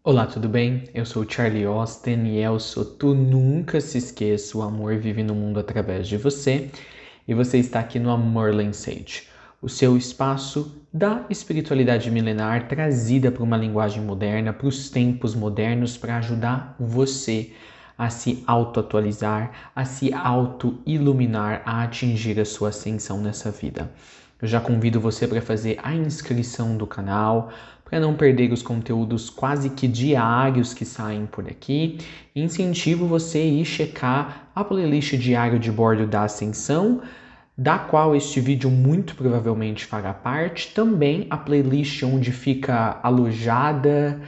Olá, tudo bem? Eu sou o Charlie Austin e eu sou Tu Nunca Se Esqueça, o amor vive no mundo através de você. E você está aqui no Amorland Sage, o seu espaço da espiritualidade milenar trazida para uma linguagem moderna, para os tempos modernos, para ajudar você a se auto-atualizar, a se auto-iluminar, a atingir a sua ascensão nessa vida. Eu já convido você para fazer a inscrição do canal, para não perder os conteúdos quase que diários que saem por aqui. Incentivo você a ir checar a playlist diário de bordo da Ascensão, da qual este vídeo muito provavelmente fará parte. Também a playlist onde fica alojadas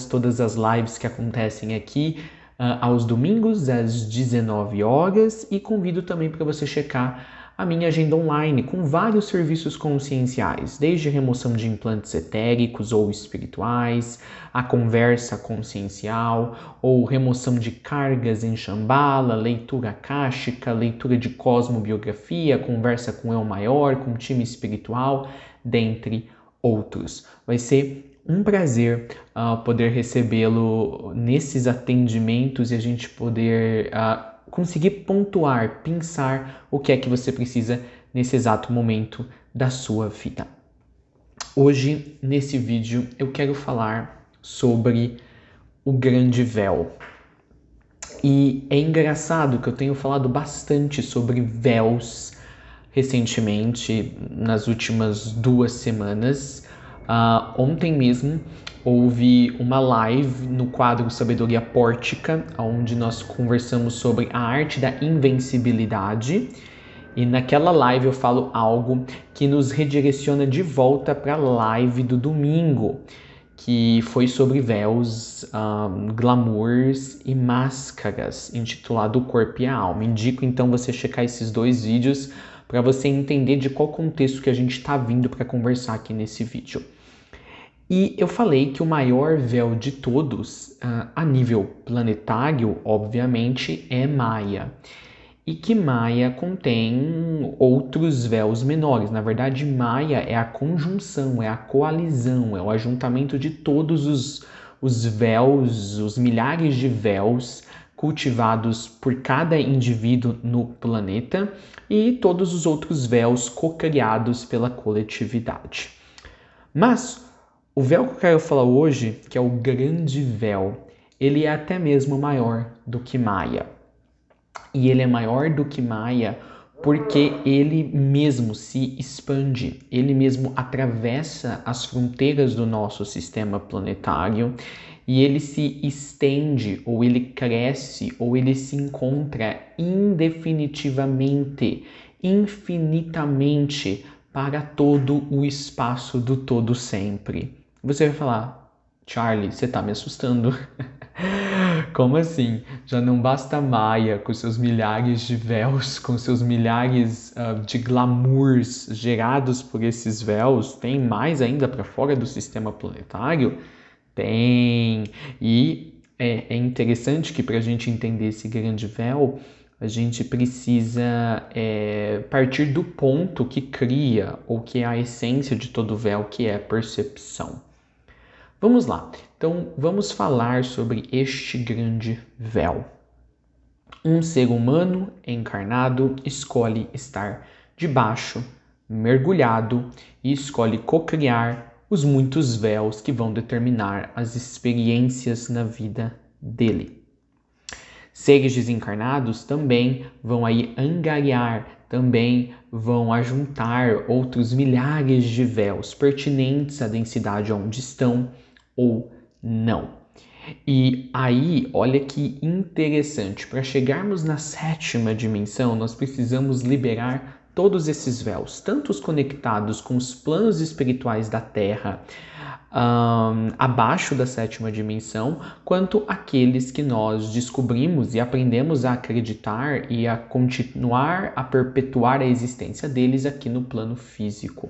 todas as lives que acontecem aqui aos domingos às 19 horas, e convido também para você checar a minha agenda online com vários serviços conscienciais, desde remoção de implantes etéricos ou espirituais, a conversa consciencial ou remoção de cargas em Shambhala, leitura akáshica, leitura de cosmobiografia, conversa com eu maior, com time espiritual, dentre outros. Vai ser um prazer poder recebê-lo nesses atendimentos e a gente poder conseguir pontuar, pensar o que é que você precisa nesse exato momento da sua vida. Hoje, nesse vídeo, eu quero falar sobre o grande véu. E é engraçado que eu tenho falado bastante sobre véus recentemente, nas últimas 2 semanas. Ontem mesmo houve uma live no quadro Sabedoria Pórtica, onde nós conversamos sobre a arte da invencibilidade. E naquela live eu falo algo que nos redireciona de volta para a live do domingo, que foi sobre véus, glamours e máscaras, intitulado O Corpo e a Alma. Indico então você checar esses 2 vídeos para você entender de qual contexto que a gente está vindo para conversar aqui nesse vídeo. E eu falei que o maior véu de todos, a nível planetário, obviamente, é Maia. E que Maia contém outros véus menores. Na verdade, Maia é a conjunção, é a coalizão, é o ajuntamento de todos os véus, os milhares de véus cultivados por cada indivíduo no planeta e todos os outros véus cocriados pela coletividade. Mas o véu que eu quero falar hoje, que é o grande véu, ele é até mesmo maior do que Maia. E ele é maior do que Maia porque ele mesmo se expande, ele mesmo atravessa as fronteiras do nosso sistema planetário e ele se estende, ou ele cresce, ou ele se encontra indefinitivamente, infinitamente para todo o espaço do todo sempre. Você vai falar, Charlie, você tá me assustando. Como assim? Já não basta Maia com seus milhares de véus, com seus milhares de glamours gerados por esses véus? Tem mais ainda para fora do sistema planetário? Tem. E é interessante que para a gente entender esse grande véu, a gente precisa partir do ponto que cria, ou que é a essência de todo véu, que é a percepção. Vamos lá, então vamos falar sobre este grande véu. Um ser humano encarnado escolhe estar debaixo, mergulhado, e escolhe cocriar os muitos véus que vão determinar as experiências na vida dele. Seres desencarnados também vão aí angariar, também vão ajuntar outros milhares de véus pertinentes à densidade onde estão ou não. E aí, olha que interessante, para chegarmos na 7ª dimensão, nós precisamos liberar todos esses véus, tanto os conectados com os planos espirituais da Terra, abaixo da 7ª dimensão, quanto aqueles que nós descobrimos e aprendemos a acreditar e a continuar a perpetuar a existência deles aqui no plano físico.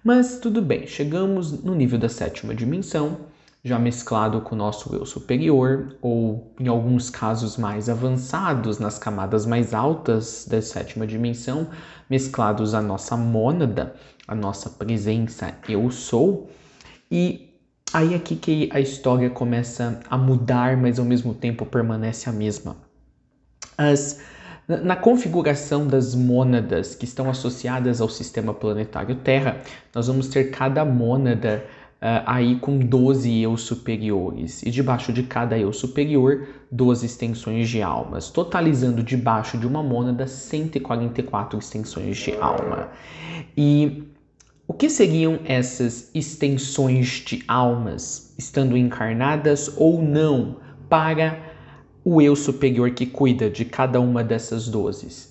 Mas tudo bem, chegamos no nível da 7ª dimensão, já mesclado com o nosso eu superior, ou em alguns casos mais avançados, nas camadas mais altas da 7ª dimensão, mesclados à nossa mônada, a nossa presença eu sou. E aí é aqui que a história começa a mudar, mas ao mesmo tempo permanece a mesma. Na configuração das mônadas que estão associadas ao sistema planetário Terra, nós vamos ter cada mônada aí com 12 eus superiores, e debaixo de cada eu superior, 12 extensões de almas, totalizando debaixo de uma mônada 144 extensões de alma. E o que seriam essas extensões de almas, estando encarnadas ou não, para o eu superior que cuida de cada uma dessas 12?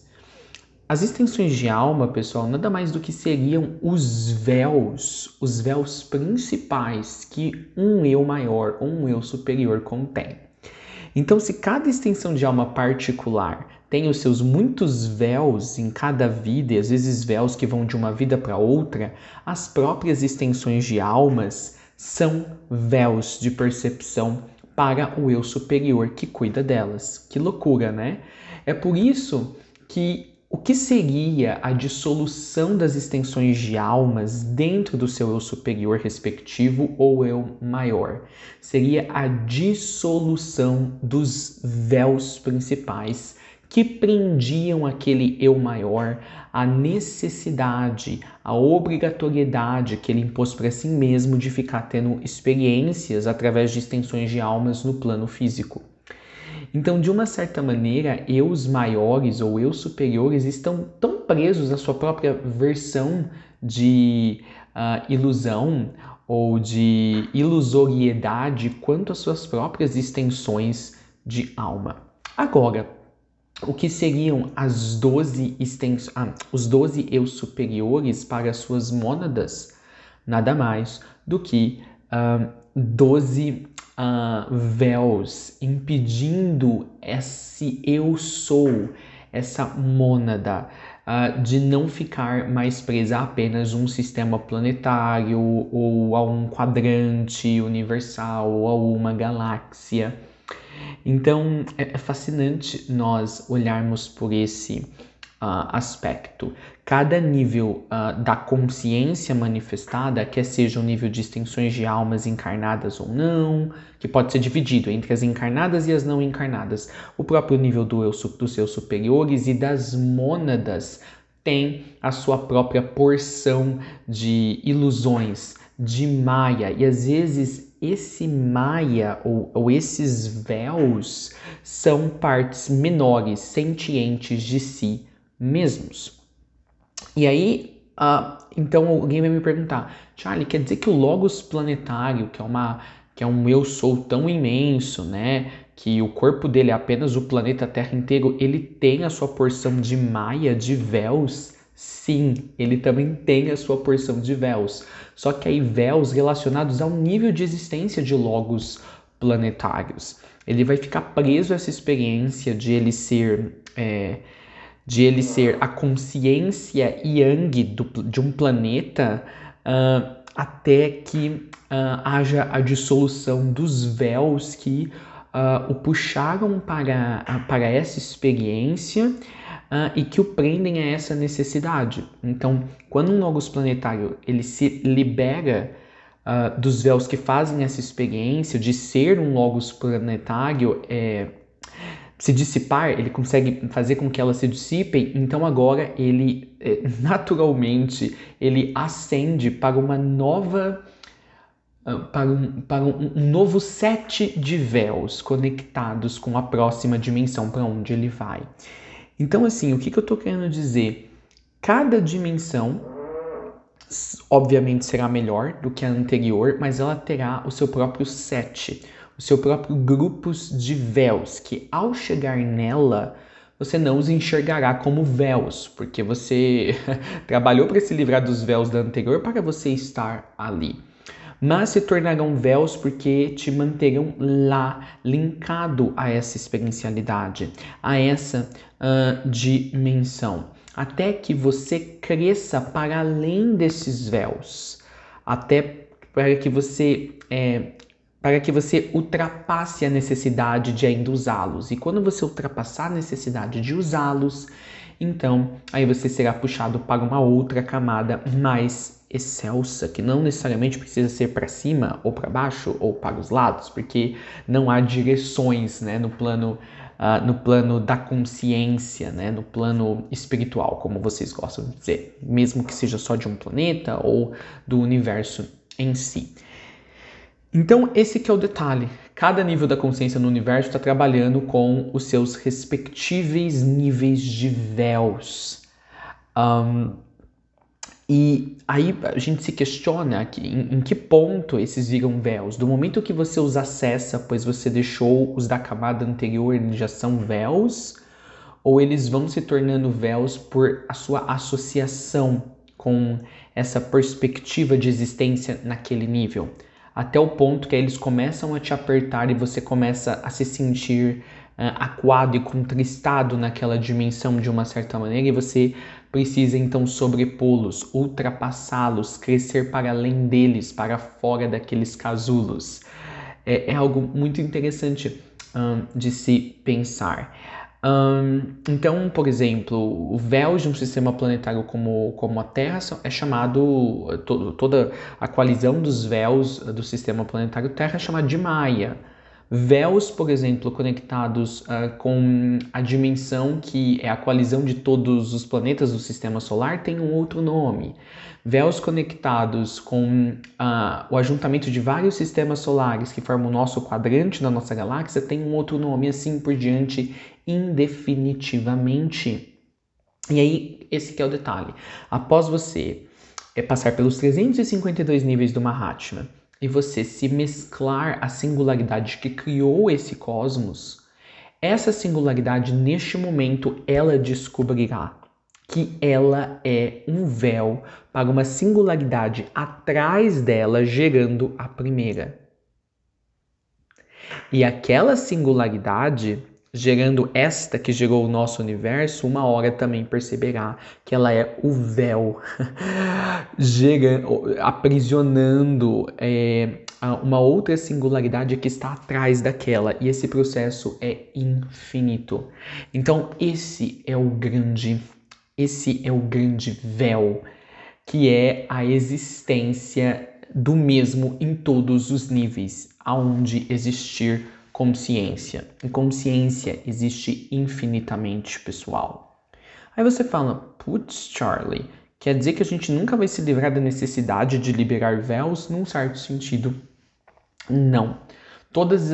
As extensões de alma, pessoal, nada mais do que seriam os véus principais que um eu maior ou um eu superior contém. Então, se cada extensão de alma particular tem os seus muitos véus em cada vida, e às vezes véus que vão de uma vida para outra, as próprias extensões de almas são véus de percepção para o eu superior que cuida delas. Que loucura, né? É por isso que o que seria a dissolução das extensões de almas dentro do seu eu superior respectivo ou eu maior? Seria a dissolução dos véus principais que prendiam aquele eu maior à necessidade, à obrigatoriedade que ele impôs para si mesmo de ficar tendo experiências através de extensões de almas no plano físico. Então, de uma certa maneira, eus maiores ou eus superiores estão tão presos à sua própria versão de ilusão ou de ilusoriedade quanto às suas próprias extensões de alma. Agora, o que seriam os 12 eus superiores para as suas mônadas? Nada mais do que 12 véus impedindo esse eu sou, essa mônada, de não ficar mais presa a apenas um sistema planetário ou a um quadrante universal ou a uma galáxia. Então é fascinante nós olharmos por esse aspecto. Cada nível da consciência manifestada, quer seja o nível de extensões de almas encarnadas ou não, que pode ser dividido entre as encarnadas e as não encarnadas, o próprio nível dos seus superiores e das mônadas tem a sua própria porção de ilusões, de maia, e às vezes esse maia ou esses véus são partes menores, sentientes de si mesmos. E aí, então alguém vai me perguntar, Charlie, quer dizer que o logos planetário, que é um eu sou tão imenso, né, que o corpo dele é apenas o planeta Terra inteiro, ele tem a sua porção de maia, de véus? Sim, ele também tem a sua porção de véus. Só que aí véus relacionados ao nível de existência de logos planetários. Ele vai ficar preso a essa experiência de ele ser a consciência yang de um planeta até que haja a dissolução dos véus que o puxaram para essa experiência e que o prendem a essa necessidade. Então, quando um logos planetário ele se libera dos véus que fazem essa experiência de ser um logos planetário, se dissipar, ele consegue fazer com que elas se dissipem, então agora ele naturalmente ele ascende para uma nova para um novo set de véus conectados com a próxima dimensão para onde ele vai. Então assim, o que eu estou querendo dizer? Cada dimensão obviamente será melhor do que a anterior, mas ela terá o seu próprio set, o seu próprio grupo de véus, que ao chegar nela, você não os enxergará como véus, porque você trabalhou para se livrar dos véus da anterior para você estar ali. Mas se tornarão véus porque te manterão lá, linkado a essa experiencialidade, a essa dimensão, até que você cresça para além desses véus, até para que você ultrapasse a necessidade de ainda usá-los. E quando você ultrapassar a necessidade de usá-los, então aí você será puxado para uma outra camada mais excelsa, que não necessariamente precisa ser para cima ou para baixo ou para os lados, porque não há direções, né, no plano da consciência, né, no plano espiritual, como vocês gostam de dizer, mesmo que seja só de um planeta ou do universo em si. Então, esse que é o detalhe. Cada nível da consciência no universo está trabalhando com os seus respectivos níveis de véus. E aí a gente se questiona aqui, em que ponto esses viram véus. Do momento que você os acessa, pois você deixou os da camada anterior, eles já são véus, ou eles vão se tornando véus por a sua associação com essa perspectiva de existência naquele nível. Até o ponto que eles começam a te apertar e você começa a se sentir acuado e contristado naquela dimensão de uma certa maneira, e você precisa então sobrepô-los, ultrapassá-los, crescer para além deles, para fora daqueles casulos. É algo muito interessante de se pensar. Então, por exemplo, o véu de um sistema planetário como a Terra é chamado, toda a coalizão dos véus do sistema planetário Terra é chamada de Maia. Véus, por exemplo, conectados com a dimensão que é a coalizão de todos os planetas do sistema solar tem um outro nome. Véus conectados com o ajuntamento de vários sistemas solares que formam o nosso quadrante da nossa galáxia tem um outro nome, assim por diante, indefinitivamente. E aí, esse que é o detalhe. Após você passar pelos 352 níveis do Mahatma, e você se mesclar à singularidade que criou esse cosmos, essa singularidade, neste momento, ela descobrirá que ela é um véu para uma singularidade atrás dela, gerando a primeira. E aquela singularidade, gerando esta que gerou o nosso universo, uma hora também perceberá que ela é o véu, aprisionando uma outra singularidade que está atrás daquela, e esse processo é infinito. Então esse é o grande véu, que é a existência do mesmo em todos os níveis, aonde existir consciência. E consciência existe infinitamente, pessoal. Aí você fala, putz, Charlie, quer dizer que a gente nunca vai se livrar da necessidade de liberar véus? Num certo sentido, não. Todas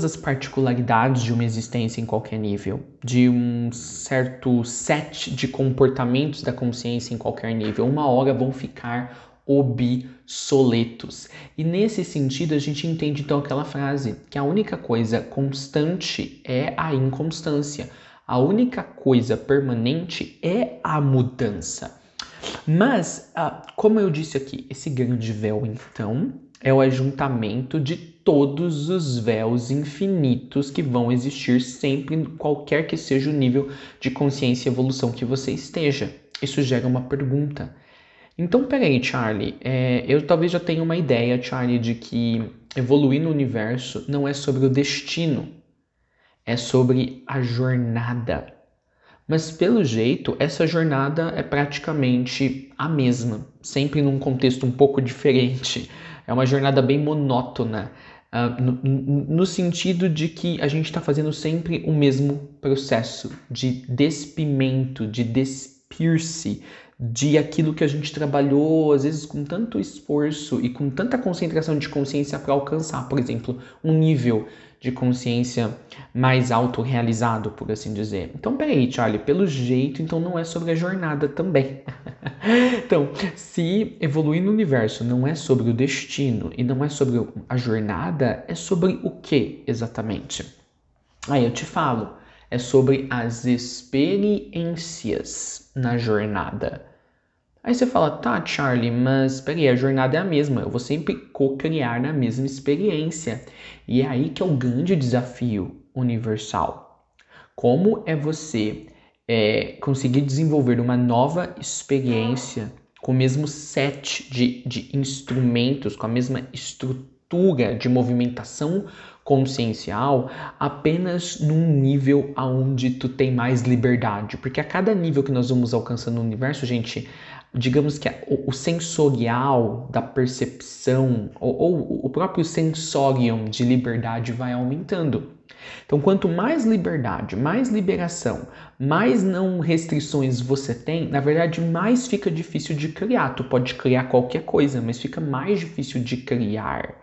as particularidades de uma existência em qualquer nível, de um certo set de comportamentos da consciência em qualquer nível, uma hora vão ficar obsoletos. E nesse sentido a gente entende então aquela frase, que a única coisa constante é a inconstância, a única coisa permanente é a mudança. Mas, como eu disse aqui, esse grande véu então é o ajuntamento de todos os véus infinitos que vão existir sempre, qualquer que seja o nível de consciência e evolução que você esteja. Isso gera uma pergunta. Então, peraí, Charlie, eu talvez já tenha uma ideia, Charlie, de que evoluir no universo não é sobre o destino, é sobre a jornada. Mas, pelo jeito, essa jornada é praticamente a mesma, sempre num contexto um pouco diferente. É uma jornada bem monótona, no sentido de que a gente está fazendo sempre o mesmo processo de despimento, de despir-se de aquilo que a gente trabalhou, às vezes com tanto esforço e com tanta concentração de consciência para alcançar, por exemplo, um nível de consciência mais autorrealizado, por assim dizer. Então, peraí, Charlie, pelo jeito, então não é sobre a jornada também. Então, se evoluir no universo não é sobre o destino e não é sobre a jornada, é sobre o que exatamente? Aí eu te falo, é sobre as experiências na jornada. Aí você fala, tá, Charlie, mas peraí, a jornada é a mesma, eu vou sempre co-criar na mesma experiência. E é aí que é o grande desafio universal. Como é você conseguir desenvolver uma nova experiência com o mesmo set de instrumentos, com a mesma estrutura de movimentação consciencial, apenas num nível onde tu tem mais liberdade. Porque a cada nível que nós vamos alcançando no universo, gente, digamos que o sensorial da percepção, ou o próprio sensorium de liberdade vai aumentando. Então, quanto mais liberdade, mais liberação, mais não restrições você tem, na verdade, mais fica difícil de criar. Tu pode criar qualquer coisa, mas fica mais difícil de criar,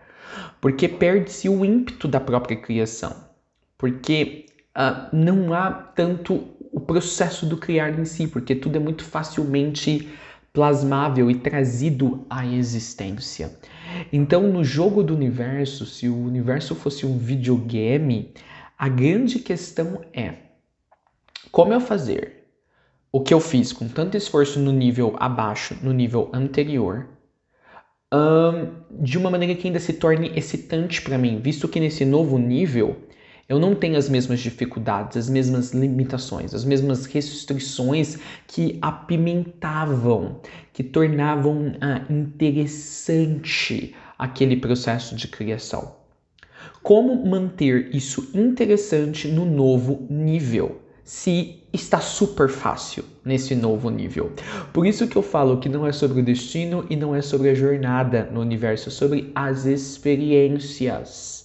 porque perde-se o ímpeto da própria criação, porque não há tanto o processo do criar em si, porque tudo é muito facilmente plasmável e trazido à existência. Então, no jogo do universo, se o universo fosse um videogame, a grande questão é como eu fazer o que eu fiz com tanto esforço no nível abaixo, no nível anterior, de uma maneira que ainda se torne excitante para mim, visto que nesse novo nível eu não tenho as mesmas dificuldades, as mesmas limitações, as mesmas restrições que apimentavam, que tornavam interessante aquele processo de criação. Como manter isso interessante no novo nível, se está super fácil nesse novo nível? Por isso que eu falo que não é sobre o destino e não é sobre a jornada no universo, é sobre as experiências.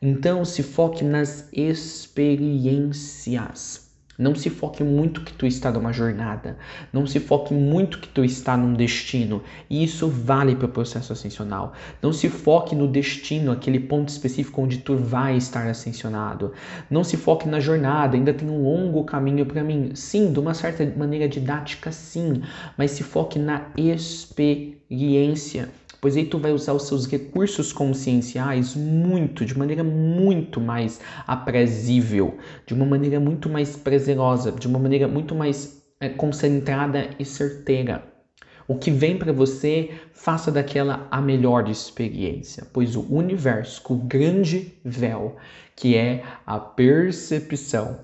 Então, se foque nas experiências. Não se foque muito que tu está numa jornada. Não se foque muito que tu está num destino. E isso vale para o processo ascensional. Não se foque no destino, aquele ponto específico onde tu vai estar ascensionado. Não se foque na jornada. Ainda tem um longo caminho para mim. Sim, de uma certa maneira didática, sim. Mas se foque na experiência. Pois aí tu vai usar os seus recursos conscienciais de maneira muito mais aprazível, de uma maneira muito mais prazerosa, de uma maneira muito mais concentrada e certeira. O que vem para você, faça daquela a melhor experiência, pois o universo, o grande véu, que é a percepção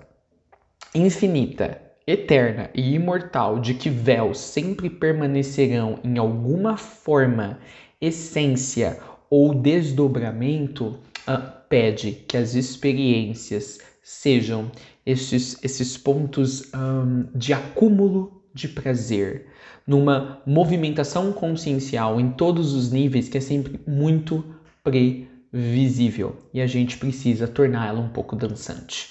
infinita, eterna e imortal de que véus sempre permanecerão em alguma forma, essência ou desdobramento, pede que as experiências sejam esses pontos de acúmulo de prazer, numa movimentação consciencial em todos os níveis que é sempre muito previsível e a gente precisa torná-la um pouco dançante.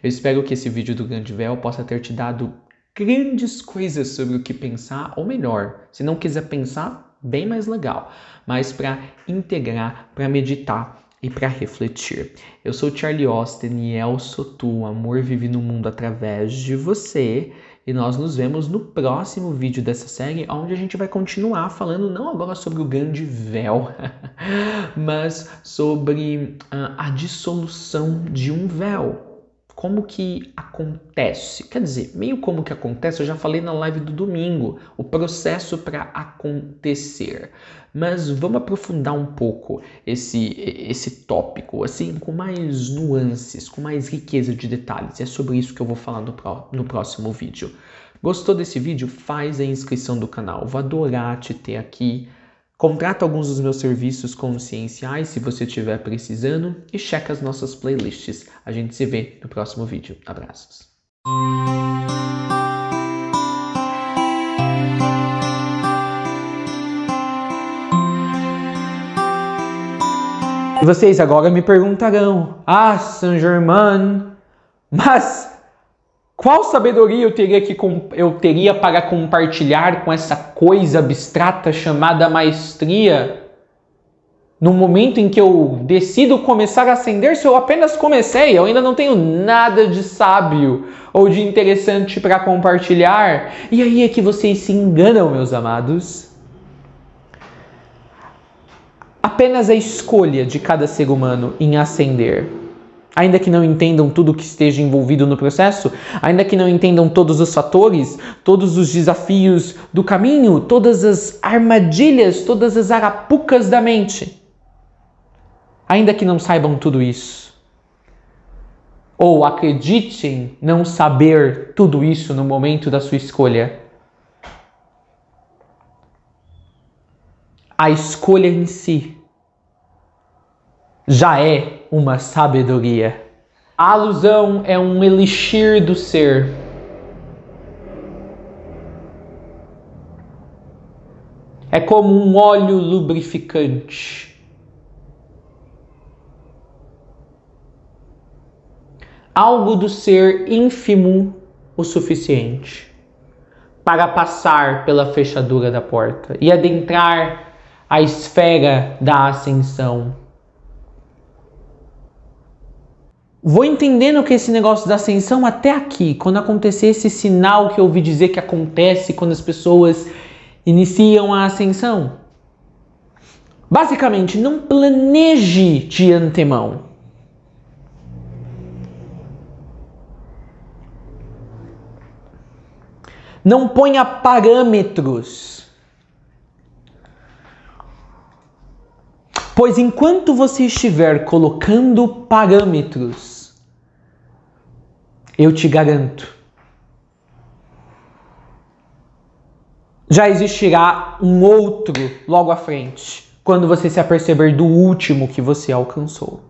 Eu espero que esse vídeo do Grande Véu possa ter te dado grandes coisas sobre o que pensar, ou melhor, se não quiser pensar, bem mais legal, mas para integrar, para meditar e para refletir. Eu sou Charlie Austin e eu sou tu, o amor vive no mundo através de você, e nós nos vemos no próximo vídeo dessa série, onde a gente vai continuar falando não agora sobre o Grande Véu, mas sobre a dissolução de um véu. Como que acontece? Quer dizer, meio como que acontece, eu já falei na live do domingo, o processo para acontecer. Mas vamos aprofundar um pouco esse tópico, assim, com mais nuances, com mais riqueza de detalhes. É sobre isso que eu vou falar no próximo vídeo. Gostou desse vídeo? Faz a inscrição do canal. Vou adorar te ter aqui. Contrata alguns dos meus serviços conscienciais se você estiver precisando e checa as nossas playlists. A gente se vê no próximo vídeo. Abraços. E vocês agora me perguntarão: Saint-Germain, mas qual sabedoria eu teria para compartilhar com essa coisa abstrata chamada maestria? No momento em que eu decido começar a ascender, se eu apenas comecei, eu ainda não tenho nada de sábio ou de interessante para compartilhar. E aí é que vocês se enganam, meus amados. Apenas a escolha de cada ser humano em ascender. Ainda que não entendam tudo que esteja envolvido no processo, ainda que não entendam todos os fatores, todos os desafios do caminho, todas as armadilhas, todas as arapucas da mente, ainda que não saibam tudo isso, ou acreditem não saber tudo isso no momento da sua escolha, a escolha em si já é uma sabedoria. A alusão é um elixir do ser. É como um óleo lubrificante. Algo do ser ínfimo o suficiente para passar pela fechadura da porta e adentrar a esfera da ascensão. Vou entendendo que esse negócio da ascensão até aqui, quando acontecer esse sinal que eu ouvi dizer que acontece quando as pessoas iniciam a ascensão. Basicamente, não planeje de antemão. Não ponha parâmetros. Pois enquanto você estiver colocando parâmetros, eu te garanto, já existirá um outro logo à frente, quando você se aperceber do último que você alcançou.